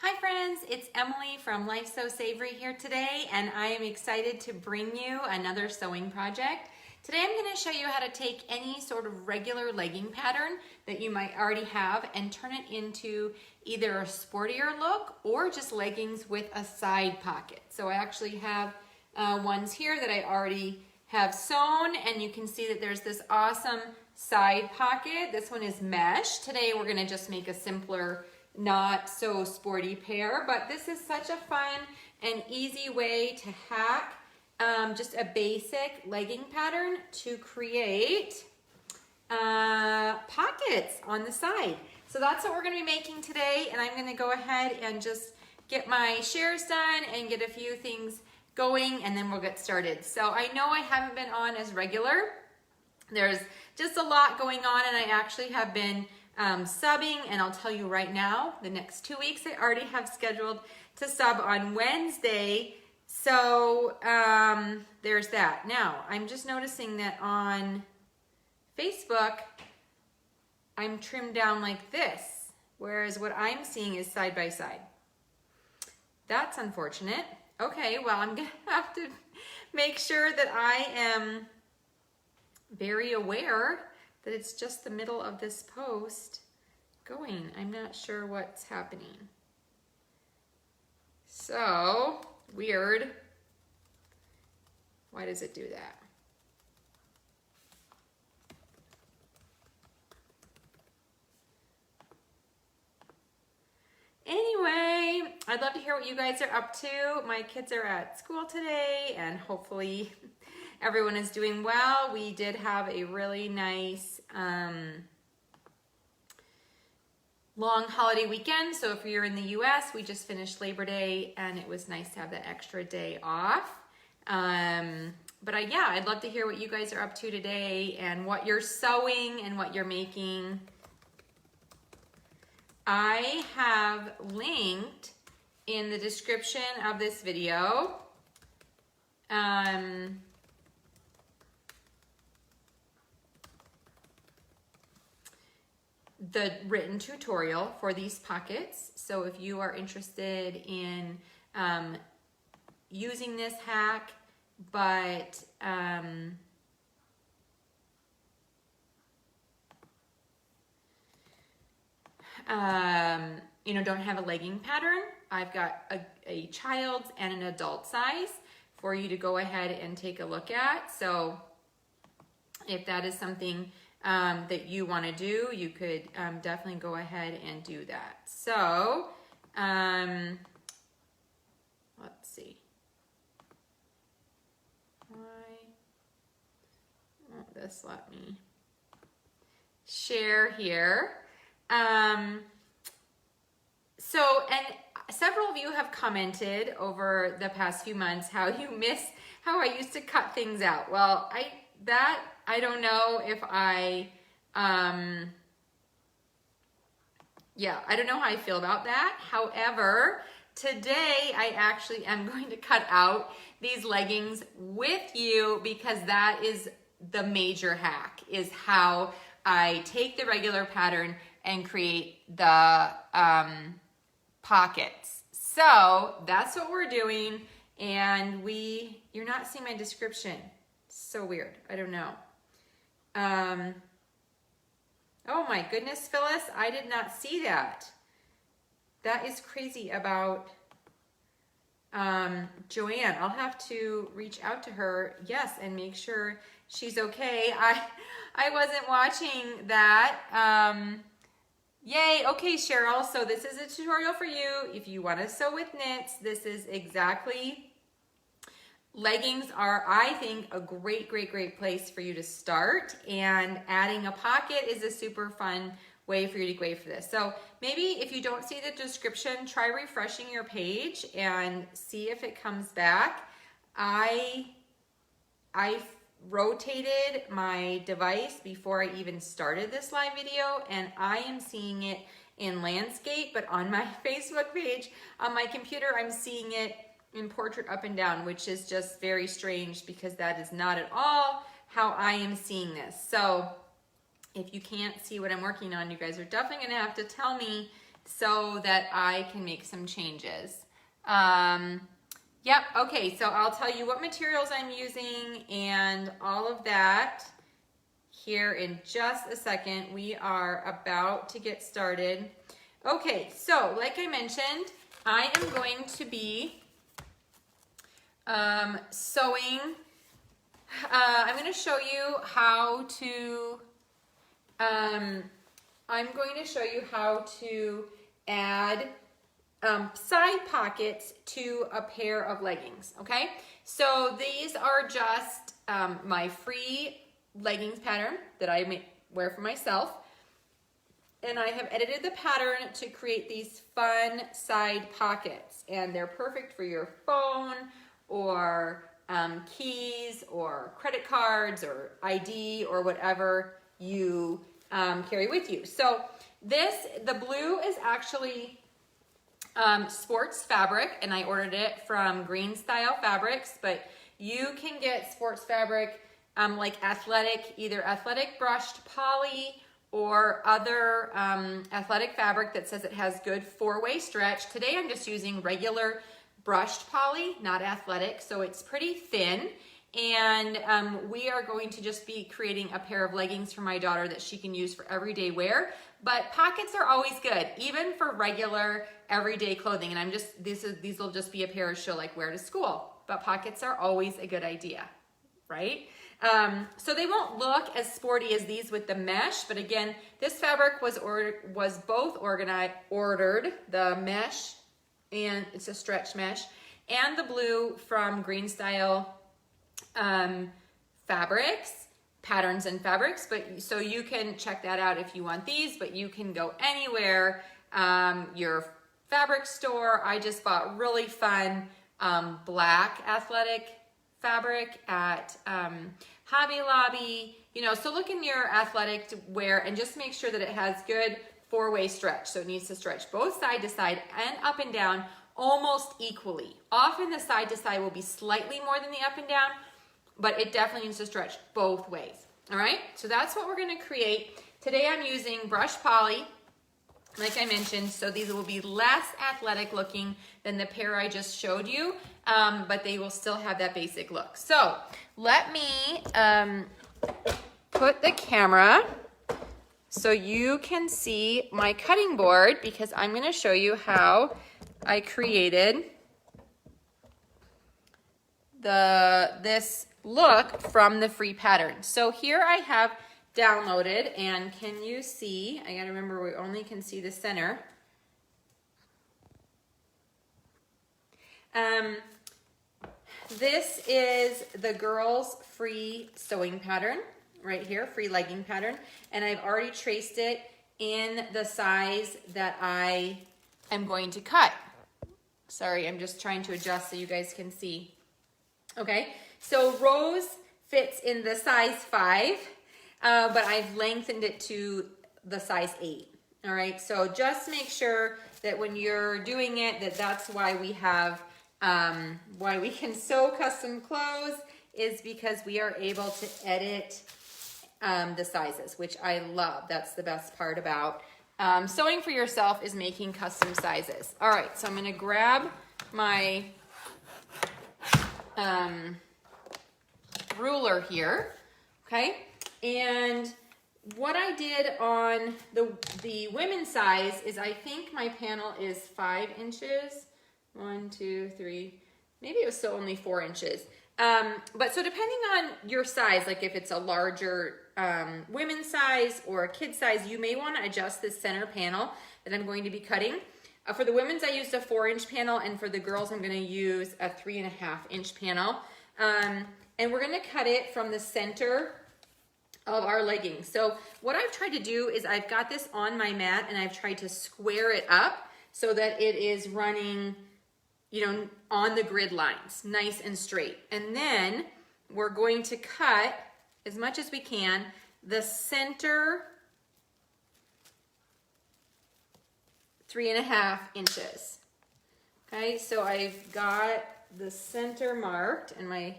Hi friends, it's Emily from Life Sew Savory here today, and I am excited to bring you another sewing project. Today I'm going to show you how to take any sort of regular legging pattern that you might already have and turn it into either a sportier look or just leggings with a side pocket. So I actually have ones here that I already have sewn, and you can see that there's this awesome side pocket. This one is mesh. Today we're going to just make a simpler, not so sporty pair, but this is such a fun and easy way to hack just a basic legging pattern to create pockets on the side. So that's what we're going to be making today, and I'm going to go ahead and just get my shares done and get a few things going, and then we'll get started. So I know I haven't been on as regular. There's just a lot going on, and I actually have been subbing, and I'll tell you right now, the next 2 weeks I already have scheduled to sub on Wednesday. So there's that. Now, I'm just noticing that on Facebook, I'm trimmed down like this, whereas what I'm seeing is side by side. That's unfortunate. Okay, well, I'm gonna have to make sure that I am very aware that it's just the middle of this post going. I'm not sure what's happening. So, weird. Why does it do that? Anyway, I'd love to hear what you guys are up to. My kids are at school today, and hopefully everyone is doing well. We did have a really nice long holiday weekend. So if you're in the US, we just finished Labor Day, and it was nice to have that extra day off. But yeah, I'd love to hear what you guys are up to today and what you're sewing and what you're making. I have linked in the description of this video the written tutorial for these pockets. So if you are interested in using this hack, but you know, don't have a legging pattern, I've got a child's and an adult size for you to go ahead and take a look at. So if that is something that you want to do, you could definitely go ahead and do that. So let's see. Why won't this let me share here? So, and several of you have commented over the past few months how you miss how I used to cut things out. Well, I don't know if I don't know how I feel about that. However, today I actually am going to cut out these leggings with you, because that is the major hack, is how I take the regular pattern and create the pockets. So that's what we're doing, and you're not seeing my description. So weird. I don't know. Oh my goodness, Phyllis, I did not see that. That is crazy about Joanne. I'll have to reach out to her, yes, and make sure she's okay. I wasn't watching that. Yay, okay, Cheryl, so this is a tutorial for you. If you want to sew with knits, this is exactly. Leggings are, I think, a great place for you to start, and adding a pocket is a super fun way for you to go for this. So maybe if you don't see the description, try refreshing your page and see if it comes back. I rotated my device before I even started this live video, and I am seeing it in landscape, but on my Facebook page, on my computer, I'm seeing it in portrait up and down, which is just very strange, because that is not at all how I am seeing this. So if you can't see what I'm working on, you guys are definitely gonna have to tell me so that I can make some changes. Yep, okay, so I'll tell you what materials I'm using and all of that here in just a second. We are about to get started. Okay, so like I mentioned, I am going to be sewing. I'm going to show you how to add side pockets to a pair of leggings, okay? So these are just my free leggings pattern that I wear for myself. And I have edited the pattern to create these fun side pockets. And they're perfect for your phone or keys or credit cards or ID or whatever you carry with you. So the blue is actually sports fabric, and I ordered it from Green Style Fabrics, but you can get sports fabric like either athletic brushed poly or other athletic fabric that says it has good 4-way stretch. Today I'm just using regular brushed poly, not athletic, so it's pretty thin. And we are going to just be creating a pair of leggings for my daughter that she can use for everyday wear. But pockets are always good, even for regular everyday clothing. And these will just be a pair she'll like wear to school. But pockets are always a good idea, right? So they won't look as sporty as these with the mesh, but again, this fabric was both ordered, the mesh, and it's a stretch mesh, and the blue from Green Style Fabrics, Patterns and Fabrics. But so you can check that out if you want these, but you can go anywhere, your fabric store. I just bought really fun black athletic fabric at Hobby Lobby, so look in your athletic wear and just make sure that it has good 4-way stretch. So it needs to stretch both side to side and up and down almost equally. Often the side to side will be slightly more than the up and down, but it definitely needs to stretch both ways. All right, so that's what we're going to create. Today I'm using brushed poly, like I mentioned, so these will be less athletic looking than the pair I just showed you, but they will still have that basic look. So let me put the camera so you can see my cutting board, because I'm going to show you how I created this look from the free pattern. So here I have downloaded, and can you see, I gotta remember we only can see the center. This is the girls' free sewing pattern right here, free legging pattern, and I've already traced it in the size that I am going to cut. Sorry, I'm just trying to adjust so you guys can see. Okay, so Rose fits in the size 5, but I've lengthened it to the size 8. All right, so just make sure that when you're doing it, that's why we have, why we can sew custom clothes, is because we are able to edit the sizes, which I love. That's the best part about sewing for yourself, is making custom sizes. All right, so I'm gonna grab my ruler here, okay? And what I did on the women's size is, I think my panel is 5 inches. 1, 2, 3, maybe it was still only 4 inches. But so depending on your size, like if it's a larger women's size or a kid size, you may want to adjust this center panel that I'm going to be cutting. For the women's, I used a 4-inch panel, and for the girls, I'm going to use a 3.5-inch panel. And we're going to cut it from the center of our leggings. So what I've tried to do is, I've got this on my mat and I've tried to square it up so that it is running, on the grid lines, nice and straight. And then we're going to cut as much as we can the center 3.5 inches. Okay, so I've got the center marked, and my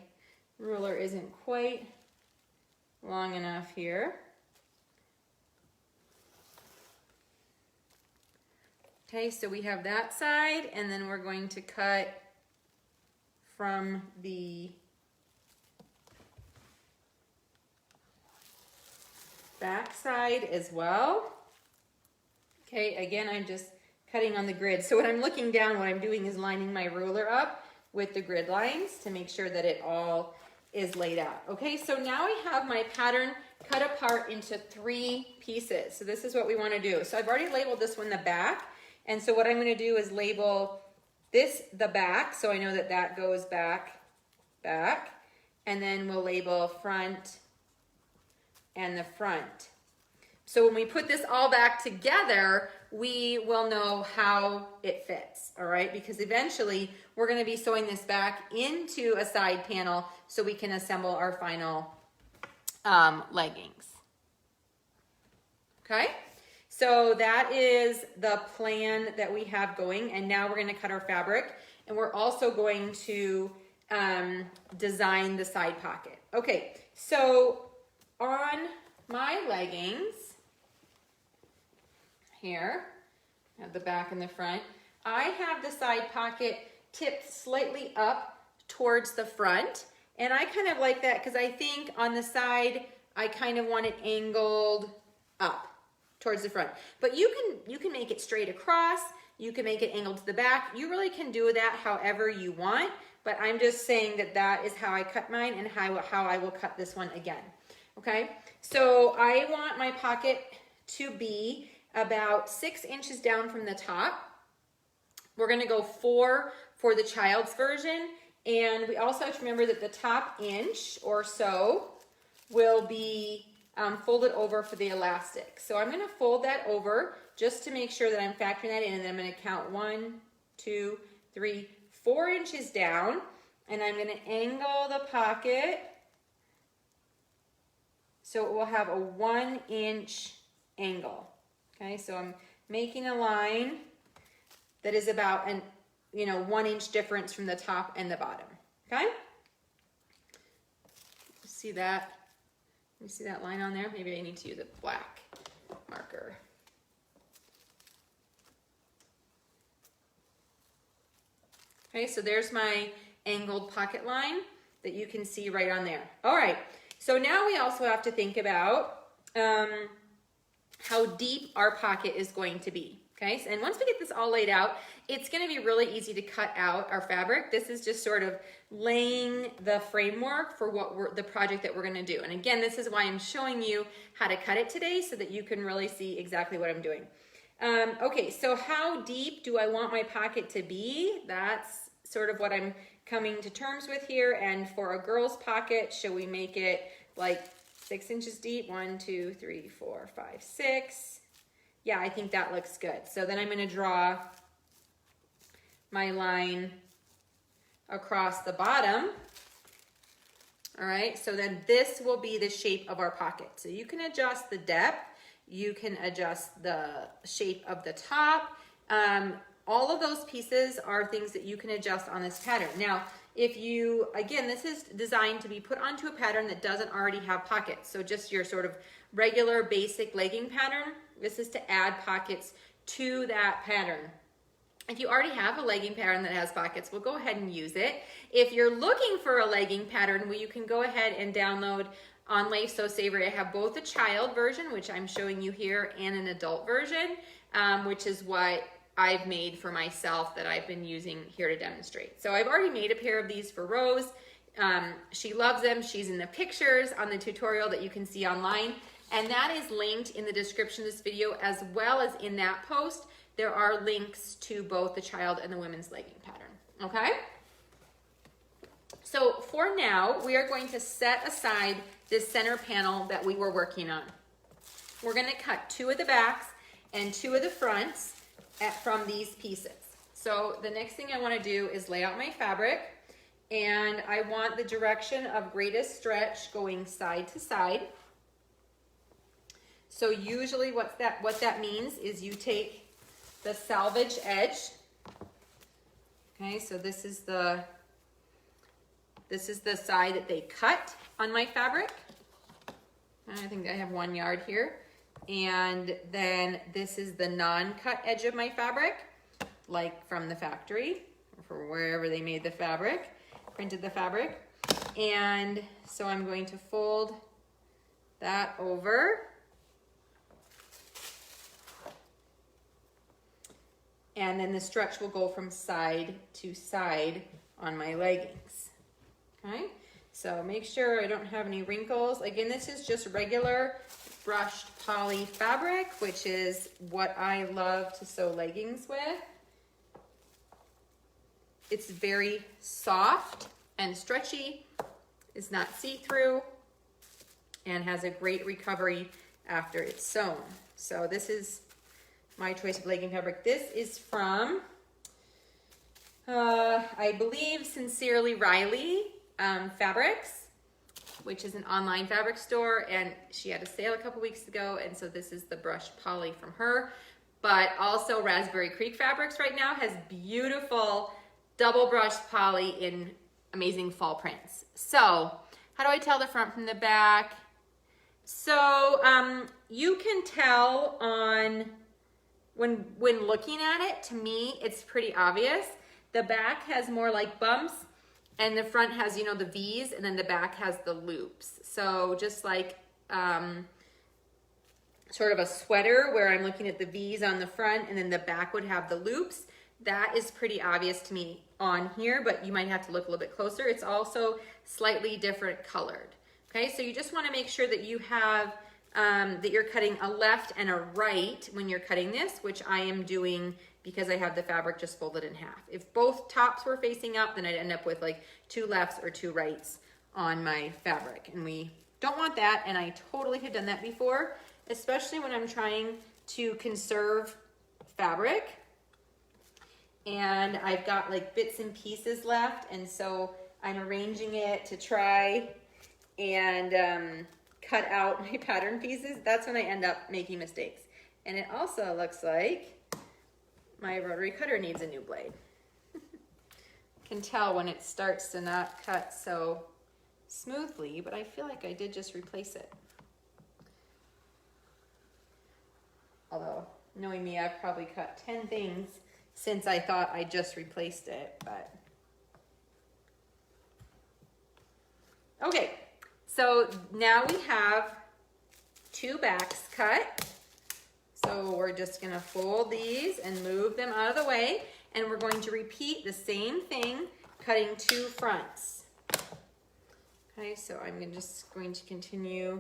ruler isn't quite long enough here. Okay, so we have that side, and then we're going to cut from the back side as well. Okay, again, I'm just cutting on the grid. So when I'm looking down, what I'm doing is lining my ruler up with the grid lines to make sure that it all is laid out. Okay, so now I have my pattern cut apart into 3 pieces. So this is what we want to do. So I've already labeled this one the back. And so what I'm going to do is label this the back. So I know that that goes back, back. And then we'll label front and the front. So when we put this all back together, we will know how it fits, all right? Because eventually we're gonna be sewing this back into a side panel so we can assemble our final leggings. Okay, so that is the plan that we have going, and now we're gonna cut our fabric, and we're also going to design the side pocket. Okay, so on my leggings, here, I have the back and the front. I have the side pocket tipped slightly up towards the front, and I kind of like that because I think on the side I kind of want it angled up towards the front. But you can make it straight across, you can make it angled to the back. You really can do that however you want, but I'm just saying that that is how I cut mine and how I will cut this one again. Okay, so I want my pocket to be about 6 inches down from the top. We're gonna go 4 for the child's version, and we also have to remember that the top inch or so will be folded over for the elastic. So I'm gonna fold that over just to make sure that I'm factoring that in, and then I'm gonna count 1, 2, 3, 4 inches down, and I'm gonna angle the pocket so it will have a 1 inch angle. Okay, so I'm making a line that is about an 1 inch difference from the top and the bottom. Okay, see that? You see that line on there? Maybe I need to use a black marker. Okay, so there's my angled pocket line that you can see right on there. All right, so now we also have to think about how deep our pocket is going to be. Okay, and once we get this all laid out, it's going to be really easy to cut out our fabric. This is just sort of laying the framework for the project that we're going to do. And again, this is why I'm showing you how to cut it today so that you can really see exactly what I'm doing. Okay, so how deep do I want my pocket to be? That's sort of what I'm coming to terms with here. And for a girl's pocket, should we make it like 6 inches deep? 1, 2, 3, 4, 5, 6. Yeah, I think that looks good. So then I'm going to draw my line across the bottom. All right, so then this will be the shape of our pocket. So you can adjust the depth, you can adjust the shape of the top. All of those pieces are things that you can adjust on this pattern. Now, if you, again, this is designed to be put onto a pattern that doesn't already have pockets. So just your sort of regular basic legging pattern. This is to add pockets to that pattern. If you already have a legging pattern that has pockets, we'll go ahead and use it. If you're looking for a legging pattern, well, you can go ahead and download on Life Sew Savory. I have both a child version, which I'm showing you here, and an adult version, which is what I've made for myself that I've been using here to demonstrate. So I've already made a pair of these for Rose. She loves them. She's in the pictures on the tutorial that you can see online. And that is linked in the description of this video, as well as in that post. There are links to both the child and the women's legging pattern, okay? So for now, we are going to set aside this center panel that we were working on. We're gonna cut 2 of the backs and 2 of the fronts from these pieces. So the next thing I wanna do is lay out my fabric, and I want the direction of greatest stretch going side to side. So usually what that means is you take the selvage edge. Okay, so this is the side that they cut on my fabric. I think I have 1 yard here. And then this is the non-cut edge of my fabric, like from the factory, or from wherever they made the fabric, printed the fabric. And so I'm going to fold that over. And then the stretch will go from side to side on my leggings. Okay, so make sure I don't have any wrinkles. Again, this is just regular brushed poly fabric, which is what I love to sew leggings with. It's very soft and stretchy. It's not see-through and has a great recovery after it's sewn. So this is my choice of legging fabric. This is from, I believe, Sincerely Riley Fabrics, which is an online fabric store, and she had a sale a couple weeks ago, and so this is the brushed poly from her. But also Raspberry Creek Fabrics right now has beautiful double brushed poly in amazing fall prints. So how do I tell the front from the back? So you can tell on when looking at it. To me, it's pretty obvious. The back has more like bumps, and the front has, you know, the V's, and then the back has the loops. So just like sort of a sweater where I'm looking at the V's on the front, and then the back would have the loops. That is pretty obvious to me on here, but you might have to look a little bit closer. It's also slightly different colored. Okay, so you just want to make sure that you have that you're cutting a left and a right when you're cutting this, which I am doing because I have the fabric just folded in half. If both tops were facing up, then I'd end up with like 2 lefts or 2 rights on my fabric, and we don't want that. And I totally have done that before, especially when I'm trying to conserve fabric and I've got like bits and pieces left, and so I'm arranging it to try and cut out my pattern pieces. That's when I end up making mistakes. And it also looks like my rotary cutter needs a new blade. Can tell when it starts to not cut so smoothly, but I feel like I did just replace it. Although, knowing me, I've probably cut 10 things since I thought I just replaced it, but. Okay, so now we have 2 backs cut. So we're just gonna fold these and move them out of the way, and we're going to repeat the same thing, cutting 2 fronts. Okay, so I'm just going to continue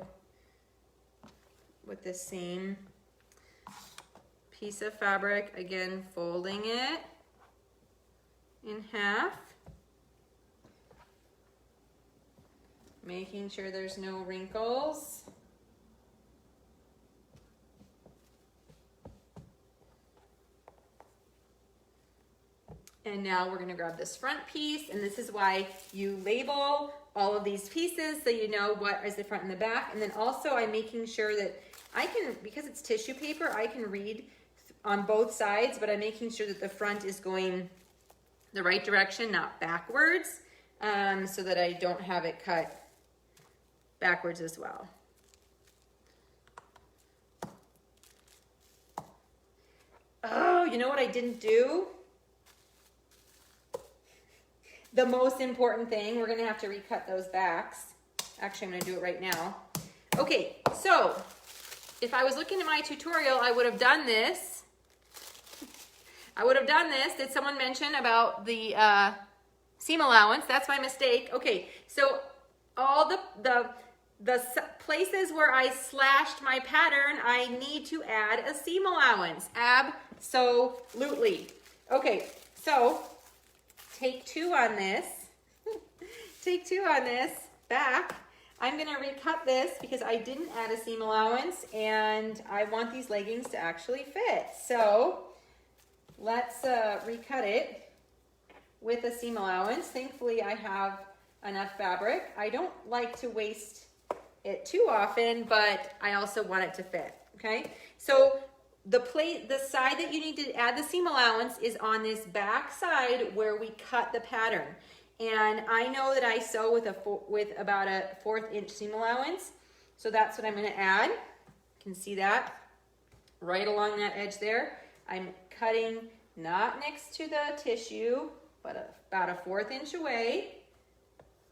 with the same piece of fabric, again, folding it in half, making sure there's no wrinkles. And now we're gonna grab this front piece, and this is why you label all of these pieces so you know what is the front and the back. And then also I'm making sure that I can, because it's tissue paper, I can read on both sides, but I'm making sure that the front is going the right direction, not backwards, so that I don't have it cut backwards as well. Oh, you know what I didn't do? The most important thing, we're gonna have to recut those backs. Actually, I'm gonna do it right now. Okay, so if I was looking at my tutorial, I would have done this. Did someone mention about the seam allowance? That's my mistake. Okay, so all the places where I slashed my pattern, I need to add a seam allowance. Absolutely. Okay, so take 2 on this. Take 2 on this back. I'm gonna recut this because I didn't add a seam allowance and I want these leggings to actually fit. So let's recut it with a seam allowance. Thankfully, I have enough fabric. I don't like to waste it too often, but I also want it to fit, okay? So the side that you need to add the seam allowance is on this back side where we cut the pattern. And I know that I sew with about a 1/4 inch seam allowance. So that's what I'm gonna add. You can see that right along that edge there. I'm cutting not next to the tissue, but about a 1/4 inch away.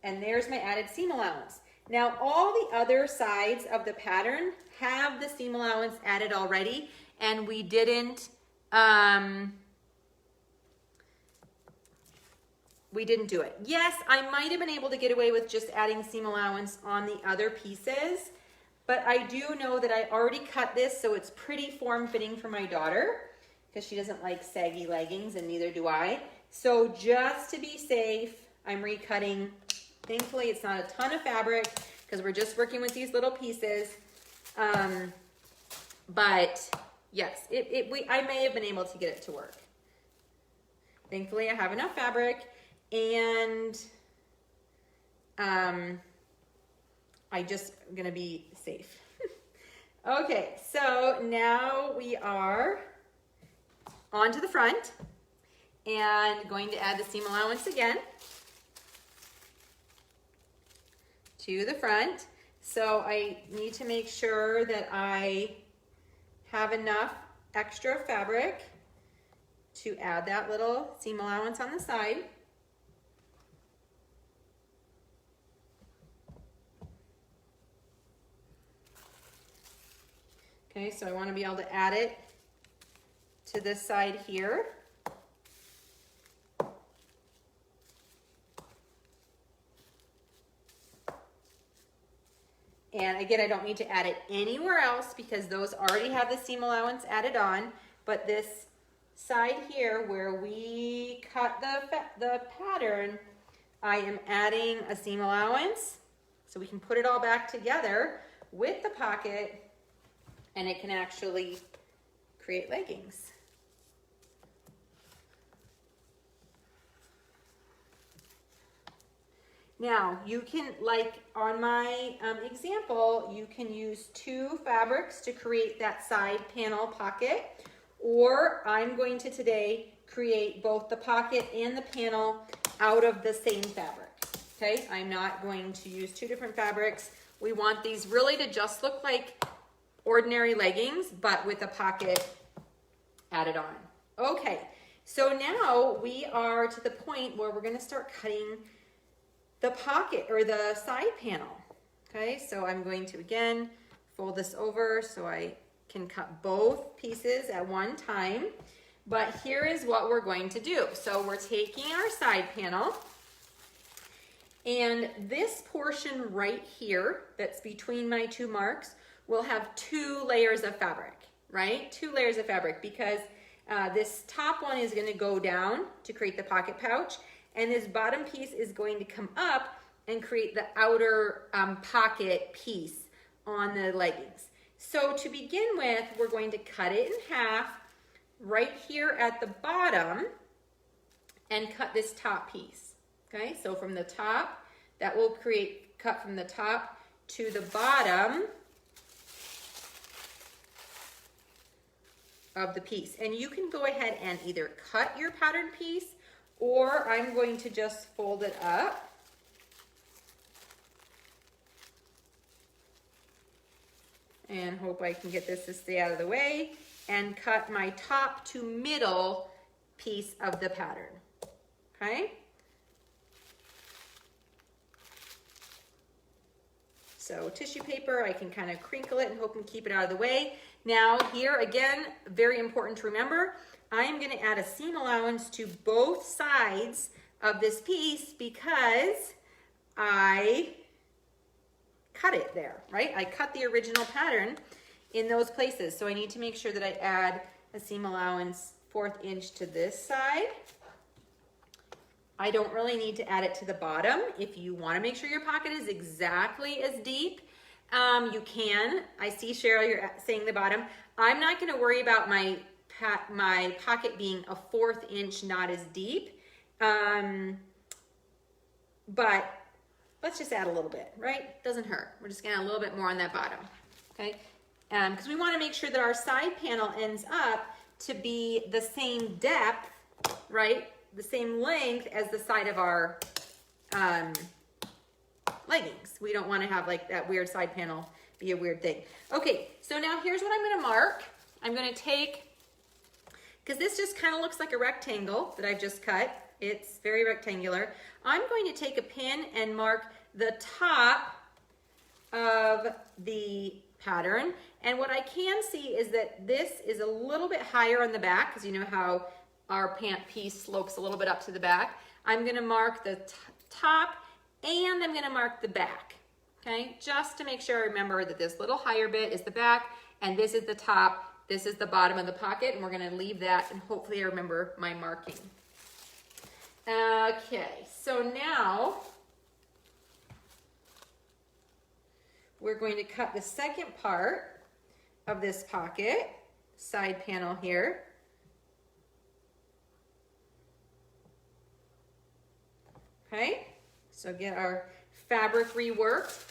And there's my added seam allowance. Now all the other sides of the pattern have the seam allowance added already, and we didn't do it. Yes, I might have been able to get away with just adding seam allowance on the other pieces, but I do know that I already cut this so it's pretty form-fitting for my daughter because she doesn't like saggy leggings and neither do I. So just to be safe, I'm recutting. Thankfully, it's not a ton of fabric because we're just working with these little pieces. But yes, I may have been able to get it to work. Thankfully, I have enough fabric, and I just gonna be safe. Okay, so now we are on to the front and going to add the seam allowance again to the front. So I need to make sure that I have enough extra fabric to add that little seam allowance on the side. Okay, so I want to be able to add it to this side here. And again, I don't need to add it anywhere else because those already have the seam allowance added on, but this side here where we cut the pattern, I am adding a seam allowance so we can put it all back together with the pocket, and it can actually create leggings. Now, you can, like on my example, you can use 2 fabrics to create that side panel pocket, or I'm going to today create both the pocket and the panel out of the same fabric. Okay, I'm not going to use 2 different fabrics. We want these really to just look like ordinary leggings, but with a pocket added on. Okay, so now we are to the point where we're gonna start cutting the pocket or the side panel. Okay, so I'm going to again fold this over so I can cut both pieces at one time. But here is what we're going to do. So we're taking our side panel, and this portion right here that's between my 2 marks will have 2 layers of fabric, right? 2 layers of fabric, because this top one is going to go down to create the pocket pouch, and this bottom piece is going to come up and create the outer pocket piece on the leggings. So to begin with, we're going to cut it in half right here at the bottom and cut this top piece. Okay, so from the top, that will cut from the top to the bottom of the piece. And you can go ahead and either cut your pattern piece, or I'm going to just fold it up. And hope I can get this to stay out of the way, and cut my top to middle piece of the pattern, okay? So tissue paper, I can kind of crinkle it and hope and keep it out of the way. Now here, again, very important to remember, I am going to add a seam allowance to both sides of this piece because I cut it there, right? I cut the original pattern in those places. So I need to make sure that I add a seam allowance 1/4 inch to this side. I don't really need to add it to the bottom. If you want to make sure your pocket is exactly as deep, you can. I see, Cheryl, you're saying the bottom. I'm not going to worry about my pocket being a 1/4 inch, not as deep. But let's just add a little bit, right? Doesn't hurt. We're just going to add a little bit more on that bottom, okay? Because we want to make sure that our side panel ends up to be the same depth, right? The same length as the side of our leggings. We don't want to have like that weird side panel be a weird thing. Okay, so now here's what I'm going to mark. I'm gonna take, because this just kind of looks like a rectangle that I've just cut. It's very rectangular. I'm going to take a pin and mark the top of the pattern. And what I can see is that this is a little bit higher on the back, because you know how our pant piece slopes a little bit up to the back. I'm gonna mark the top and I'm gonna mark the back, okay? Just to make sure I remember that this little higher bit is the back and this is the top, this is the bottom of the pocket, and we're gonna leave that, and hopefully I remember my marking. Okay, so now we're going to cut the second part of this pocket, side panel here. Okay, so get our fabric reworked.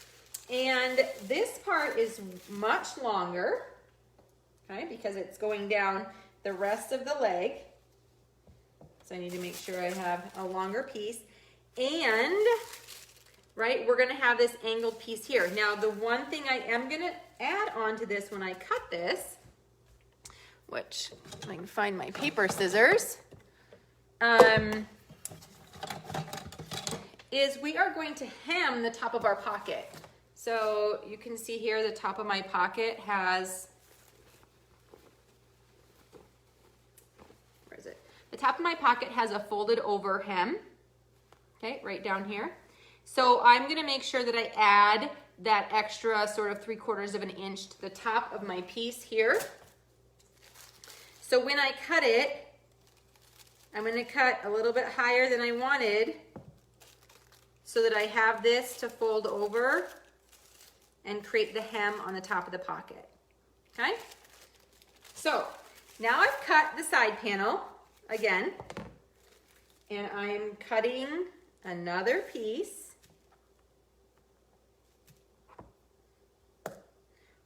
And this part is much longer, okay, because it's going down the rest of the leg. So I need to make sure I have a longer piece. And, right, we're gonna have this angled piece here. Now, the one thing I am gonna add on to this when I cut this, which I can find my paper scissors, is we are going to hem the top of our pocket. So you can see here the top of my pocket has, where is it? The top of my pocket has a folded over hem, okay, right down here. So I'm gonna make sure that I add that extra sort of 3/4 of an inch to the top of my piece here. So when I cut it, I'm gonna cut a little bit higher than I wanted so that I have this to fold over and create the hem on the top of the pocket, okay? So now I've cut the side panel again, and I'm cutting another piece.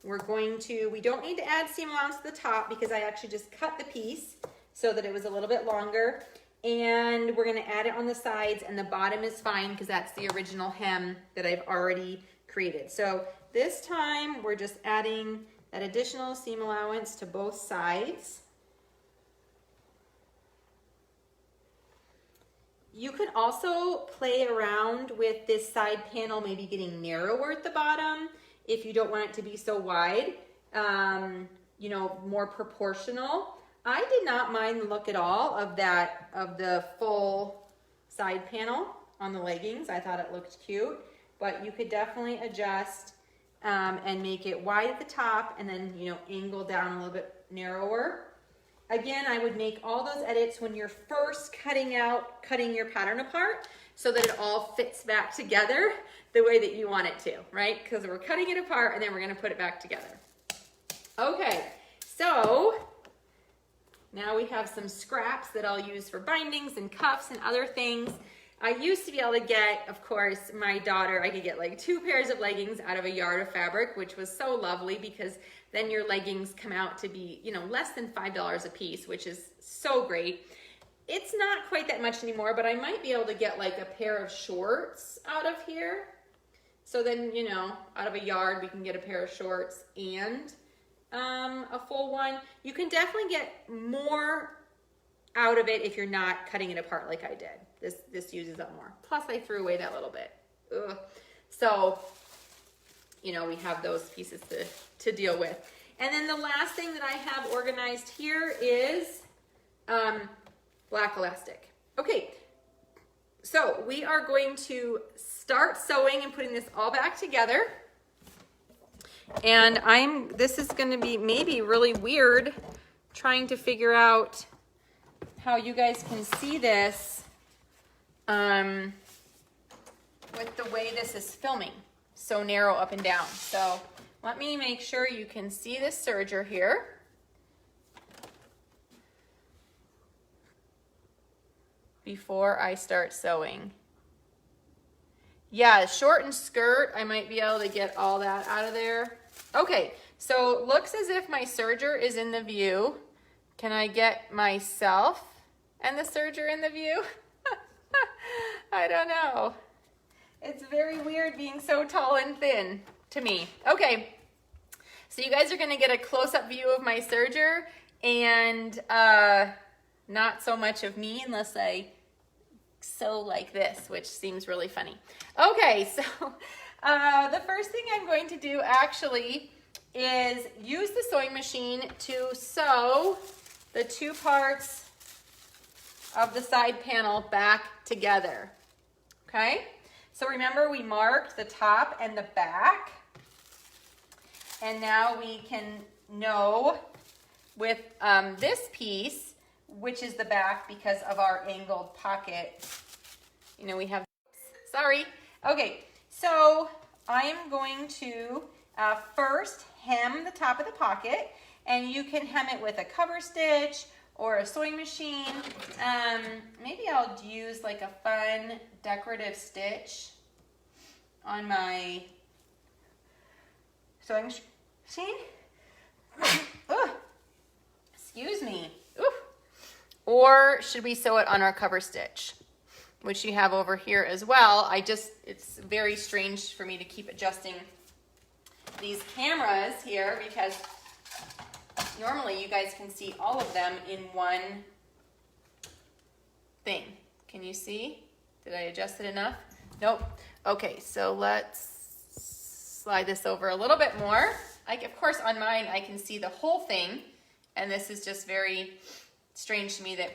We don't need to add seam allowance to the top because I actually just cut the piece so that it was a little bit longer. And we're gonna add it on the sides, and the bottom is fine because that's the original hem that I've already created. So this time we're just adding that additional seam allowance to both sides. You could also play around with this side panel, maybe getting narrower at the bottom if you don't want it to be so wide, you know, more proportional. I did not mind the look at all of the full side panel on the leggings. I thought it looked cute, but you could definitely adjust and make it wide at the top and then, you know, angle down a little bit narrower. Again, I would make all those edits when you're first cutting your pattern apart so that it all fits back together the way that you want it to, right? Because we're cutting it apart and then we're gonna put it back together. Okay, so now we have some scraps that I'll use for bindings and cuffs and other things. I used to be able to get, of course, my daughter, I could get like 2 pairs of leggings out of a yard of fabric, which was so lovely because then your leggings come out to be, you know, less than $5 a piece, which is so great. It's not quite that much anymore, but I might be able to get like a pair of shorts out of here. So then, you know, out of a yard, we can get a pair of shorts and a full one. You can definitely get more out of it if you're not cutting it apart like I did. This uses up more. Plus I threw away that little bit. Ugh. So, you know, we have those pieces to deal with. And then the last thing that I have organized here is black elastic. Okay, so we are going to start sewing and putting this all back together. And this is gonna be maybe really weird trying to figure out how you guys can see this with the way this is filming, so narrow up and down. So let me make sure you can see this serger here. Before I start sewing. Yeah, short and skirt, I might be able to get all that out of there. Okay, so looks as if my serger is in the view. Can I get myself and the serger in the view? I don't know. It's very weird being so tall and thin to me. Okay, So you guys are gonna get a close-up view of my serger and not so much of me unless I sew like this, which seems really funny. Okay, so the first thing I'm going to do actually is use the sewing machine to sew the two parts of the side panel back together. Okay, so remember we marked the top and the back, and now we can know with this piece which is the back because of our angled pocket. You know, we have, sorry. Okay, so I am going to first hem the top of the pocket, and you can hem it with a cover stitch or a sewing machine. Maybe I'll use like a fun decorative stitch on my sewing machine. Excuse me. Oof. Or should we sew it on our cover stitch, which you have over here as well. It's very strange for me to keep adjusting these cameras here because normally you guys can see all of them in one thing. Can you see? Did I adjust it enough? Nope. Okay, so let's slide this over a little bit more. Of course, on mine, I can see the whole thing, and this is just very strange to me that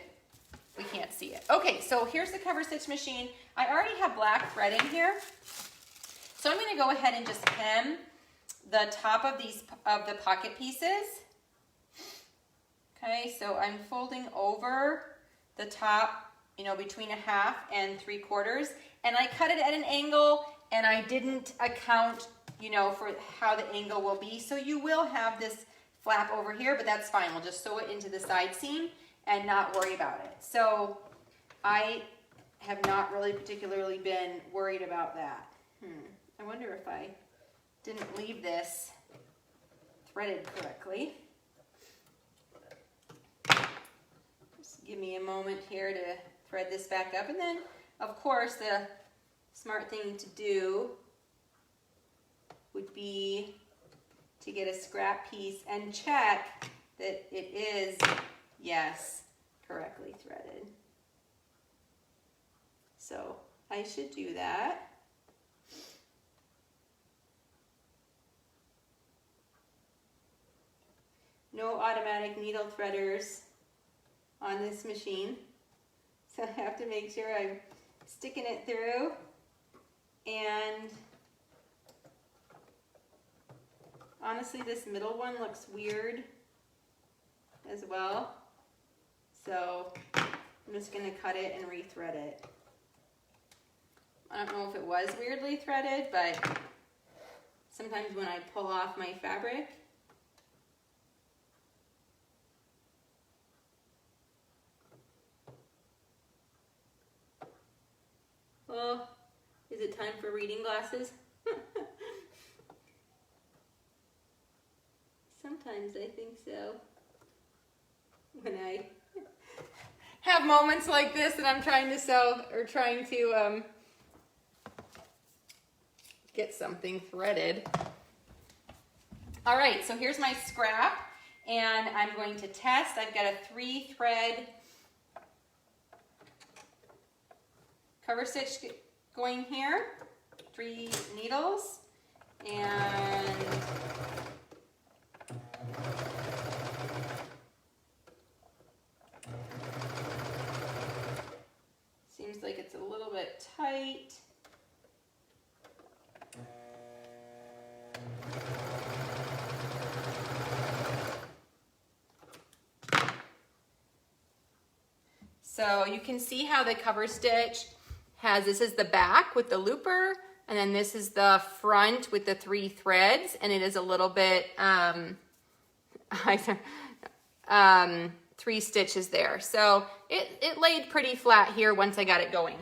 we can't see it. Okay, so here's the cover stitch machine. I already have black thread in here, so I'm going to go ahead and just hem the top of the pocket pieces. Okay, so I'm folding over the top, you know, between 1/2 and 3/4, and I cut it at an angle, and I didn't account, you know, for how the angle will be. So you will have this flap over here, but that's fine. We'll just sew it into the side seam and not worry about it. So I have not really particularly been worried about that. I wonder if I didn't leave this threaded correctly. Just give me a moment here to thread this back up, and then of course the smart thing to do would be to get a scrap piece and check that it is, yes, correctly threaded. So I should do that. No automatic needle threaders on this machine, so I have to make sure I'm sticking it through. And honestly, this middle one looks weird as well, so I'm just going to cut it and re-thread it. I don't know if it was weirdly threaded, but sometimes when I pull off my fabric, well, is it time for reading glasses? Sometimes I think so. When I have moments like this and I'm trying to sew or trying to get something threaded. All right, so here's my scrap, and I'm going to test. I've got a 3-thread cover stitch going here, 3 needles, and seems like it's a little bit tight. So you can see how the cover stitch has, this is the back with the looper, and then this is the front with the 3 threads, and it is a little bit 3 stitches there. So it laid pretty flat here once I got it going.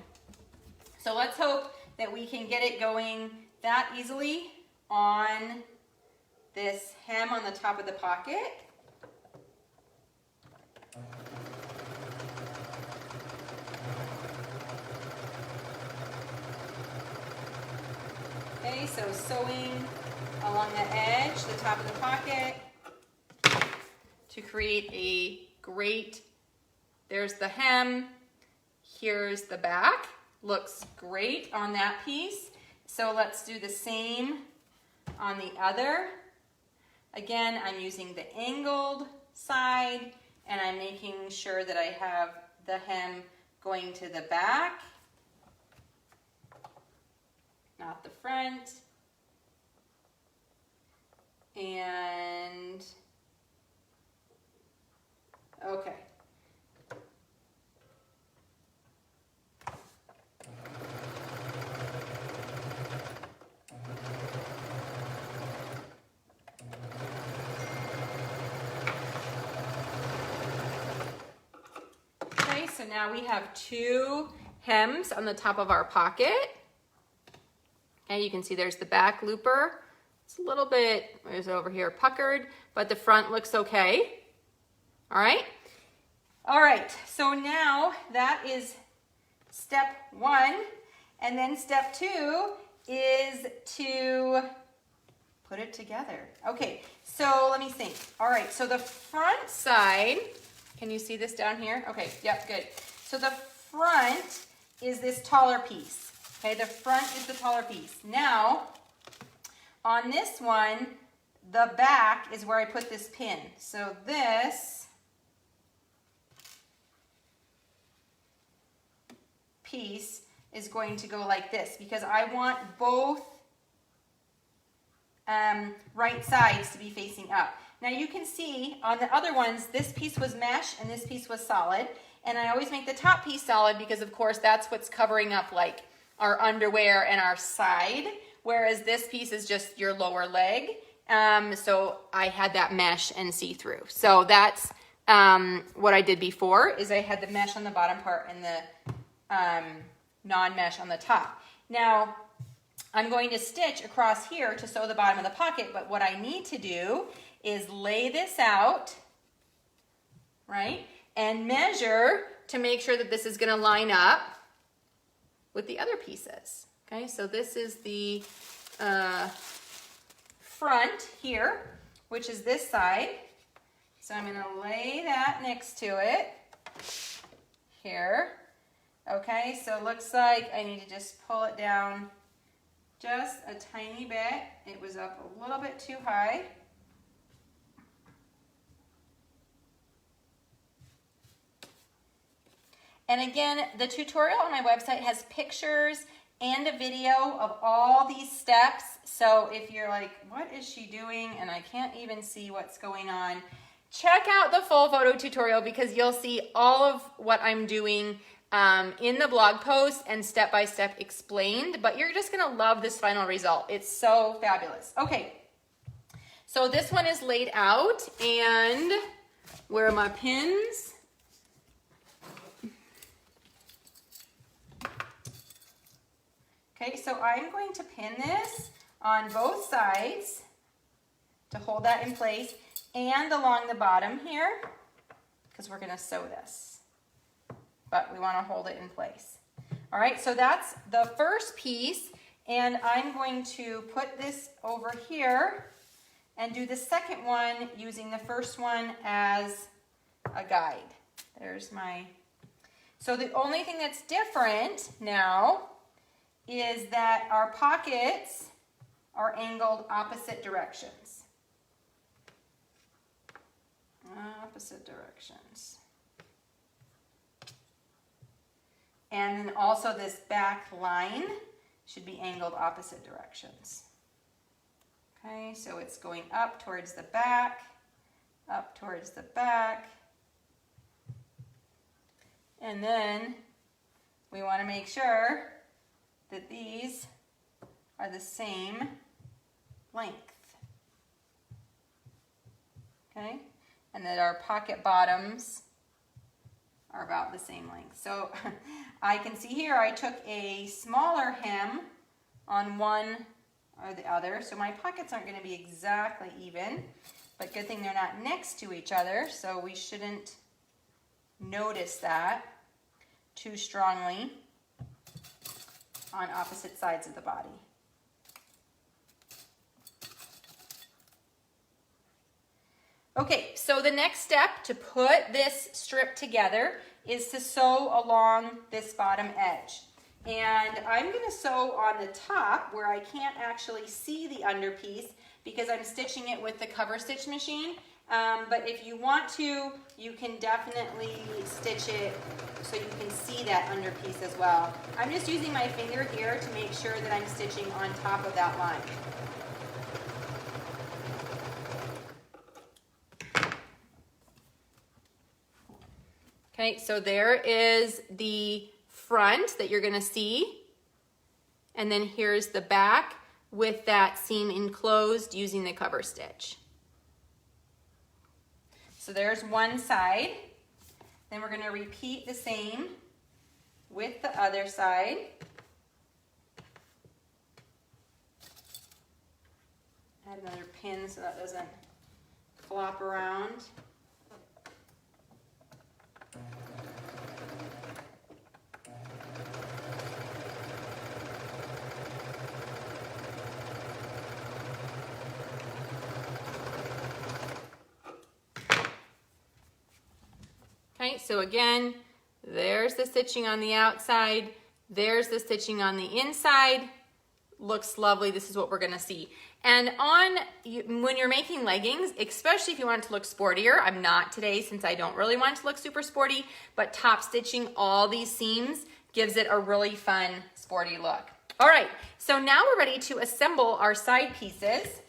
So let's hope that we can get it going that easily on this hem on the top of the pocket. Okay, so sewing along the edge, the top of the pocket, to create a great, there's the hem, here's the back. Looks great on that piece. So let's do the same on the other. Again, I'm using the angled side, and I'm making sure that I have the hem going to the back, not the front. And okay. Okay, so now we have 2 hems on the top of our pocket. And you can see there's the back looper. It's a little bit, where's it over here, puckered, but the front looks okay. All right. All right, so now that is step 1. And then step 2 is to put it together. Okay, so let me think. All right, so the front side, can you see this down here? Okay, yep, good. So the front is this taller piece. Okay, the front is the taller piece. Now, on this one, the back is where I put this pin. So this piece is going to go like this because I want both right sides to be facing up. Now you can see on the other ones, this piece was mesh and this piece was solid. And I always make the top piece solid because of course that's what's covering up like our underwear and our side. Whereas this piece is just your lower leg. So I had that mesh and see-through. So that's what I did before is I had the mesh on the bottom part and the non-mesh on the top. Now I'm going to stitch across here to sew the bottom of the pocket, but what I need to do is lay this out, right? And measure to make sure that this is gonna line up with the other pieces. Okay, so this is the front here, which is this side. So I'm going to lay that next to it here. Okay, so it looks like I need to just pull it down just a tiny bit. It was up a little bit too high. And again, the tutorial on my website has pictures and a video of all these steps. So if you're like, what is she doing? And I can't even see what's going on. Check out the full photo tutorial because you'll see all of what I'm doing in the blog post and step-by-step explained. But you're just gonna love this final result. It's so fabulous. Okay, so this one is laid out and where are my pins? Okay, so I'm going to pin this on both sides to hold that in place and along the bottom here because we're going to sew this, but we want to hold it in place. All right, so that's the first piece, and I'm going to put this over here and do the second one using the first one as a guide. There's my, so the only thing that's different now is that our pockets are angled opposite directions. Opposite directions. And then also this back line should be angled opposite directions. Okay, so it's going up towards the back, up towards the back. And then we want to make sure that these are the same length, okay? And that our pocket bottoms are about the same length. So I can see here I took a smaller hem on one or the other, so my pockets aren't going to be exactly even, but good thing they're not next to each other, so we shouldn't notice that too strongly on opposite sides of the body. so the next step to put this strip together is to sew along this bottom edge. And I'm gonna sew on the top where I can't actually see the underpiece because I'm stitching it with the cover stitch machine. But if you want to, you can definitely stitch it so you can see that underpiece as well. I'm just using my finger here to make sure that I'm stitching on top of that line. Okay, so there is the front that you're gonna see. And then here's the back with that seam enclosed using the cover stitch. So there's one side. Then we're gonna repeat the same with the other side. Add another pin so that doesn't flop around. Okay, so again, there's the stitching on the outside, there's the stitching on the inside. Looks lovely. This is what we're gonna see. And when you're making leggings, especially if you want it to look sportier, I'm not today since I don't really want it to look super sporty, but top stitching all these seams gives it a really fun sporty look. All right, so now we're ready to assemble our side pieces.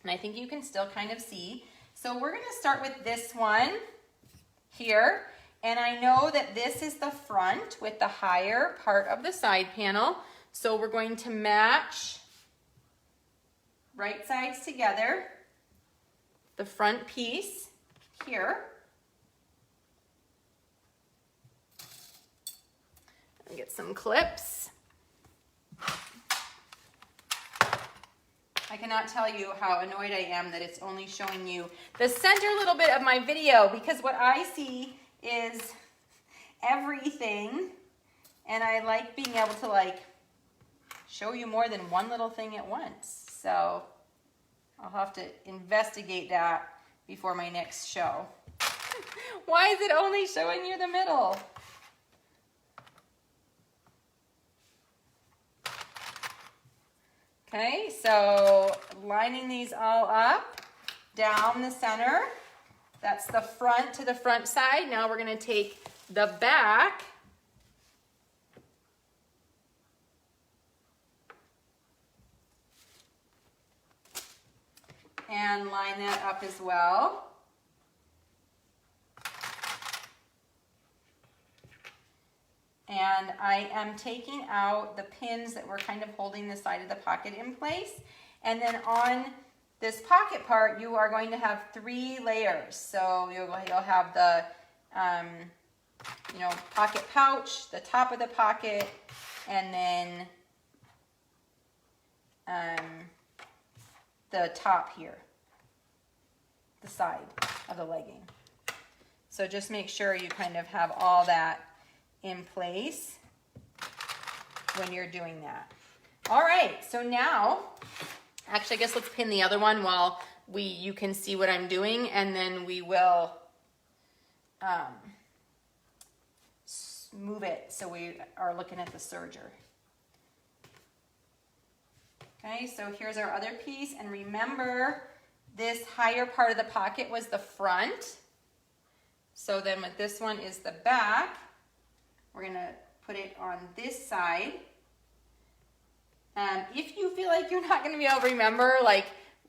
And I think you can still kind of see. So we're gonna start with this one here. And I know that this is the front with the higher part of the side panel. So we're going to match right sides together, the front piece here. Get some clips. I cannot tell you how annoyed I am that it's only showing you the center little bit of my video, because what I see is everything, and I like being able to show you more than one little thing at once. So I'll have to investigate that before my next show. Why is it only showing you the middle? Okay, so lining these all up down the center. That's the front to the front side. Now we're going to take the back and line that up as well. And I am taking out the pins that were kind of holding the side of the pocket in place. And then on this pocket part, you are going to have 3 layers. So you'll have the pocket pouch, the top of the pocket, and then the top here, the side of the legging. So just make sure you kind of have all that in place when you're doing that. All right, so now, actually I guess let's pin the other one while you can see what I'm doing, and then we will move it so we are looking at the serger. Okay, so here's our other piece, and remember this higher part of the pocket was the front. So then with this one is the back. We're gonna put it on this side. If you feel like you're not gonna be able to remember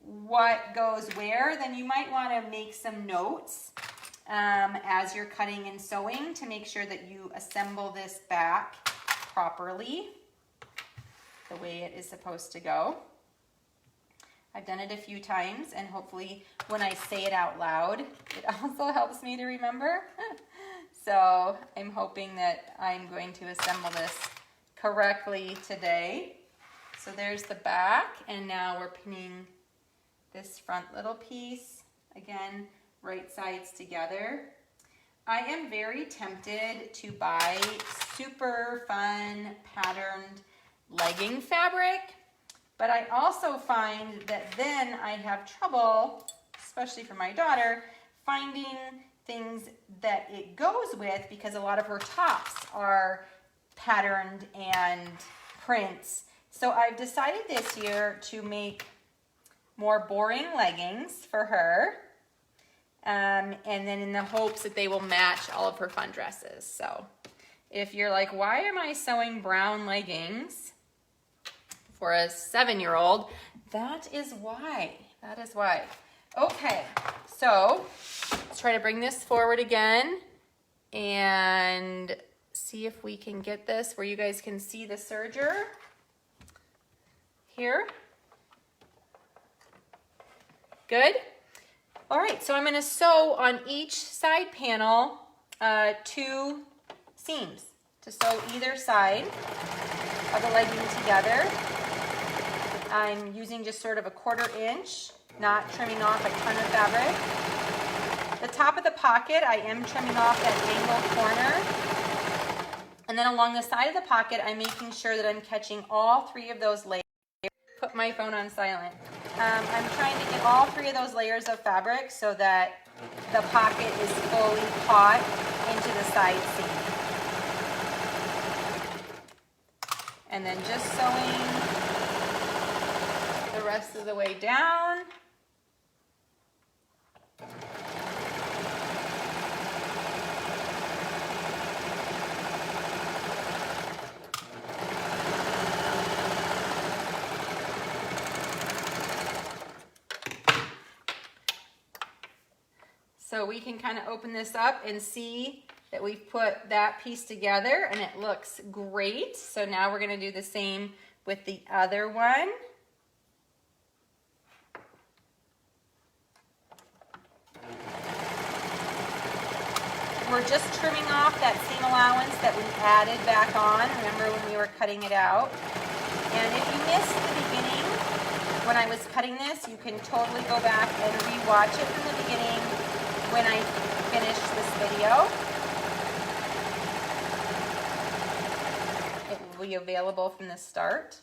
what goes where, then you might wanna make some notes as you're cutting and sewing to make sure that you assemble this back properly, the way it is supposed to go. I've done it a few times, and hopefully when I say it out loud, it also helps me to remember. So I'm hoping that I'm going to assemble this correctly today. So there's the back, and now we're pinning this front little piece, again, right sides together. I am very tempted to buy super fun patterned legging fabric, but I also find that then I have trouble, especially for my daughter, finding things that it goes with, because a lot of her tops are patterned and prints. So I've decided this year to make more boring leggings for her. And then in the hopes that they will match all of her fun dresses. So if you're like, why am I sewing brown leggings for a 7-year-old? That is why. That is why. Okay, so let's try to bring this forward again and see if we can get this where you guys can see the serger here. Good. All right, so I'm going to sew on each side panel 2 seams to sew either side of the legging together. I'm using just sort of a 1/4 inch, not trimming off a ton of fabric. The top of the pocket, I am trimming off that angled corner. And then along the side of the pocket, I'm making sure that I'm catching all 3 of those layers. Put my phone on silent. I'm trying to get all 3 of those layers of fabric so that the pocket is fully caught into the side seam. And then just sewing the rest of the way down. So we can kind of open this up and see that we've put that piece together and it looks great. So now we're going to do the same with the other one. We're just trimming off that seam allowance that we added back on. Remember when we were cutting it out? And if you missed the beginning when I was cutting this, you can totally go back and re-watch it from the beginning when I finish this video. It will be available from the start.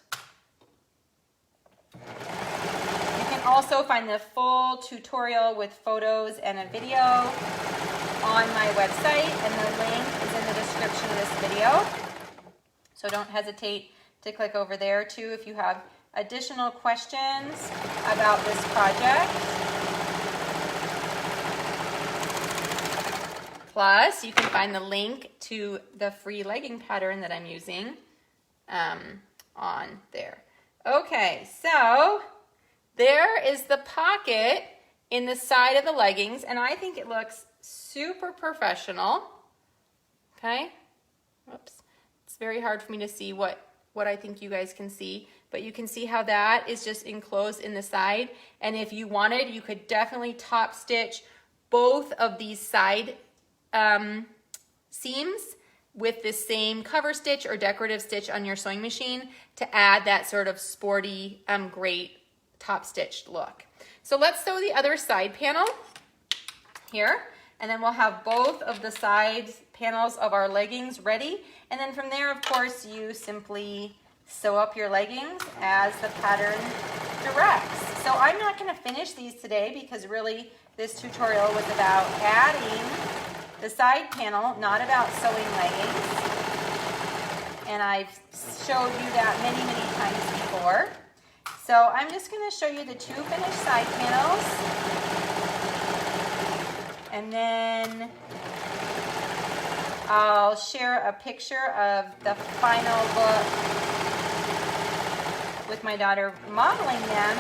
You can also find the full tutorial with photos and a video on my website, and the link is in the description of this video. So don't hesitate to click over there too if you have additional questions about this project. Plus, you can find the link to the free legging pattern that I'm using on there. Okay, so there is the pocket in the side of the leggings, and I think it looks super professional. Okay, whoops, it's very hard for me to see what I think you guys can see, but you can see how that is just enclosed in the side. And if you wanted, you could definitely top stitch both of these side seams with the same cover stitch or decorative stitch on your sewing machine to add that sort of sporty, great top stitched look. So let's sew the other side panel here, and then we'll have both of the side panels of our leggings ready. And then from there, of course, you simply sew up your leggings as the pattern directs. So I'm not going to finish these today because really this tutorial was about adding the side panel, not about sewing leggings. And I've showed you that many, many times before. So I'm just going to show you the 2 finished side panels. And then I'll share a picture of the final look with my daughter modeling them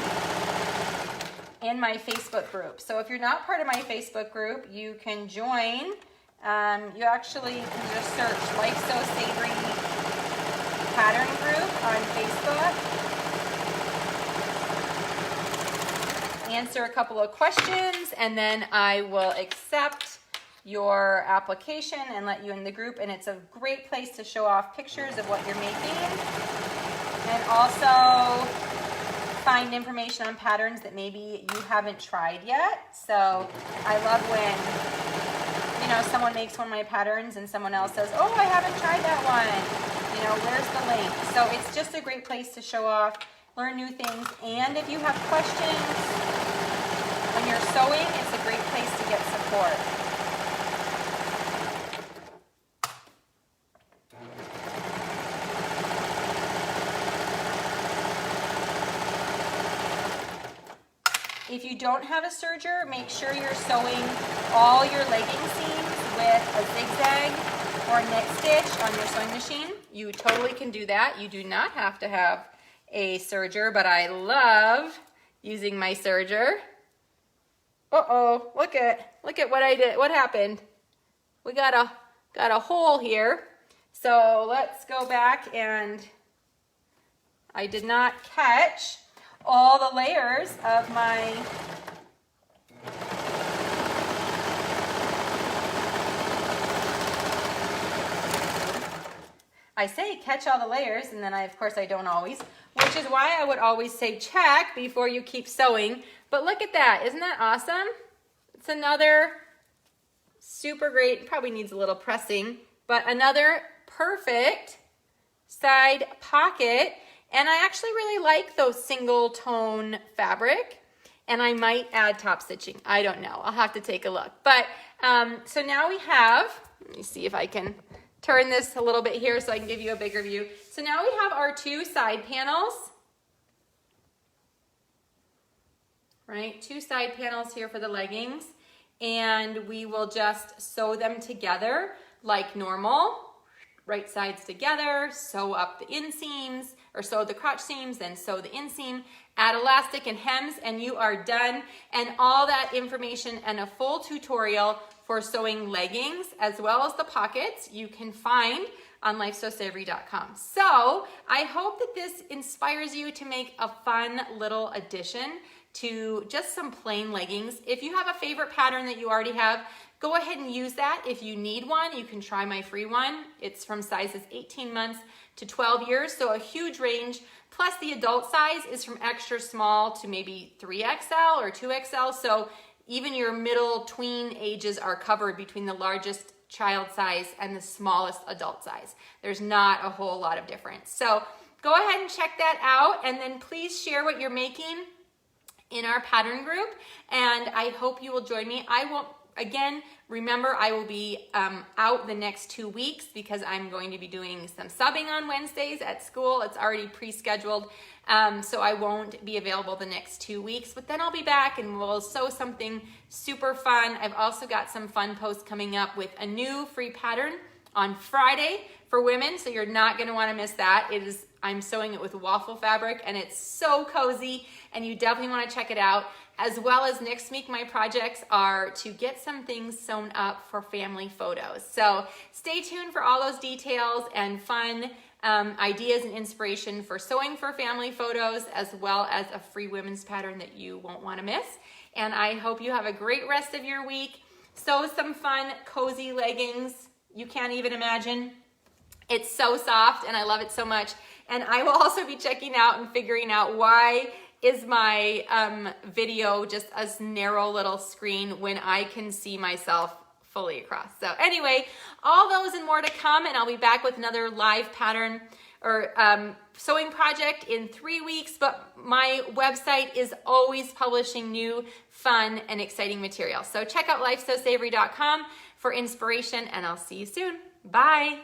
in my Facebook group. So if you're not part of my Facebook group, you can join. You actually can just search Life Sew Savory Pattern Group on Facebook. Answer a couple of questions, and then I will accept your application and let you in the group. And it's a great place to show off pictures of what you're making, and also find information on patterns that maybe you haven't tried yet. So I love when, you know, someone makes one of my patterns and someone else says, oh, I haven't tried that one. You know, where's the link? So it's just a great place to show off, learn new things, and if you have questions when you're sewing, it's a great place to get support. support. If you don't have a serger, make sure you're sewing all your legging seams with a zigzag or knit stitch on your sewing machine. You totally can do that. You do not have to have a serger, but I love using my serger. Uh-oh, look at what I did. What happened? We got a hole here. So let's go back, and I did not catch all the layers of my I say catch all the layers, and then of course I don't always, which is why I would always say check before you keep sewing. But look at that, isn't that awesome? It's another super great, probably needs a little pressing, but another perfect side pocket. And I actually really like those single tone fabric, and I might add top stitching. I don't know, I'll have to take a look. But so now we have, let me see if I can turn this a little bit here so I can give you a bigger view. So now we have our two side panels, right? Two side panels here for the leggings, and we will just sew them together like normal. Right sides together, sew up the inseams, or sew the crotch seams, then sew the inseam, add elastic and hems, and you are done. And all that information and a full tutorial for sewing leggings, as well as the pockets, you can find on lifesewsavory.com. So I hope that this inspires you to make a fun little addition to just some plain leggings. If you have a favorite pattern that you already have, go ahead and use that. If you need one, you can try my free one. It's from sizes 18 months to 12 years, so a huge range. Plus the adult size is from extra small to maybe 3XL or 2XL, so even your middle tween ages are covered between the largest child size and the smallest adult size. There's not a whole lot of difference. So go ahead and check that out, and then please share what you're making in our pattern group, and I hope you will join me. I won't, again, remember, I will be out the next 2 weeks because I'm going to be doing some subbing on Wednesdays at school. It's already pre-scheduled, so I won't be available the next 2 weeks, but then I'll be back and we'll sew something super fun. I've also got some fun posts coming up with a new free pattern on Friday for women, so you're not gonna wanna miss that. I'm sewing it with waffle fabric, and it's so cozy, and you definitely wanna check it out. As well as next week, my projects are to get some things sewn up for family photos. So stay tuned for all those details and fun ideas and inspiration for sewing for family photos, as well as a free women's pattern that you won't wanna miss. And I hope you have a great rest of your week. Sew some fun, cozy leggings you can't even imagine. It's so soft, and I love it so much. And I will also be checking out and figuring out why is my video just a narrow little screen when I can see myself fully across. So anyway, all those and more to come, and I'll be back with another live pattern or sewing project in 3 weeks, but my website is always publishing new, fun, and exciting material. So check out lifesewsavory.com for inspiration, and I'll see you soon. Bye.